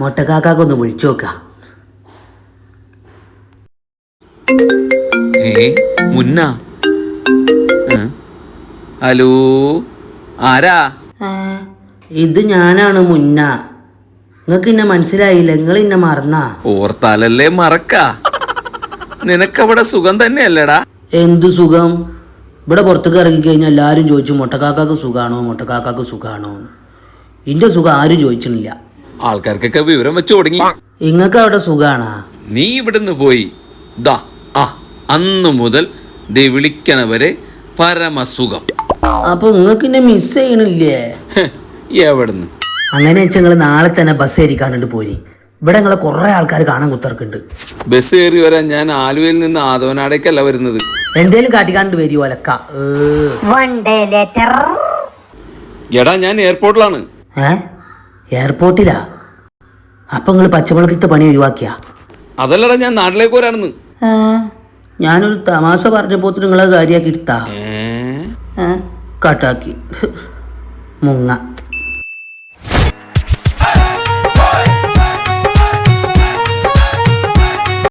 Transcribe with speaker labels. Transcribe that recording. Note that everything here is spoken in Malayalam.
Speaker 1: മൊട്ടക്കാക്കൊന്ന് വിളിച്ചു നോക്ക.
Speaker 2: മുന്ന ഹലോ, ആരാ?
Speaker 1: ഇത് ഞാനാണ് മുന്ന. നിങ്ങക്ക് എന്നെ മനസ്സിലായില്ല? നിങ്ങൾ എന്നെ മറന്നാ?
Speaker 2: ഓർത്താലല്ലേ മറക്ക. നിനക്കവിടെ സുഖം തന്നെയല്ലേടാ?
Speaker 1: എന്ത് സുഖം? ഇവിടെ പുറത്തേക്ക് ഇറങ്ങി കഴിഞ്ഞാൽ എല്ലാവരും ചോദിച്ചു മൊട്ടക്കാക്കാക്ക് സുഖാണോ, മൊട്ടക്കാക്കാക്ക് സുഖാണോ. ഇന്റെ സുഖം ആരും ചോദിച്ചിട്ടില്ല.
Speaker 2: ആൾക്കാർക്കൊക്കെ വിവരം വെച്ചു തുടങ്ങി.
Speaker 1: ഇങ്ങക്ക് അവിടെ സുഖാണാ?
Speaker 2: നീ ഇവിടുന്ന് പോയി അന്ന് മുതൽ വിളിക്കണവരെ പരമസുഖം.
Speaker 1: അപ്പൊ നിങ്ങക്ക് എന്നെ മിസ് ചെയ്യണില്ലേ?
Speaker 2: എവിടുന്ന്?
Speaker 1: അങ്ങനെ വെച്ചാൽ നിങ്ങൾ നാളെ തന്നെ ബസ് കയറിക്കാണ്ടിട്ട് പോരി. ഇവിടെ നിങ്ങളെ കുറെ ആൾക്കാർ കാണാൻ കുത്തിറക്കുന്നുണ്ട്.
Speaker 2: ബസ് കയറി വരാൻ ഞാൻ ആലുവയിൽ നിന്ന് ആദവനാടേക്കല്ല വരുന്നത്.
Speaker 1: എന്തേലും കാട്ടിക്കാണ്ട് വരിയോ ഒലക്ക.
Speaker 2: എടാ ഞാൻ എയർപോർട്ടിലാണ്.
Speaker 1: എയർപോർട്ടിലാ? അപ്പൊ നിങ്ങൾ പച്ചവെള്ളത്തെ പണി ഒഴിവാക്കിയാ?
Speaker 2: അതല്ലടാ, ഞാൻ നാട്ടിലേക്ക് വരാണെന്ന്.
Speaker 1: ഞാനൊരു തമാശ പറഞ്ഞപ്പോ നിങ്ങളെ കാര്യാക്കി എടുത്താ? കട്ടാക്കി മുങ്ങ.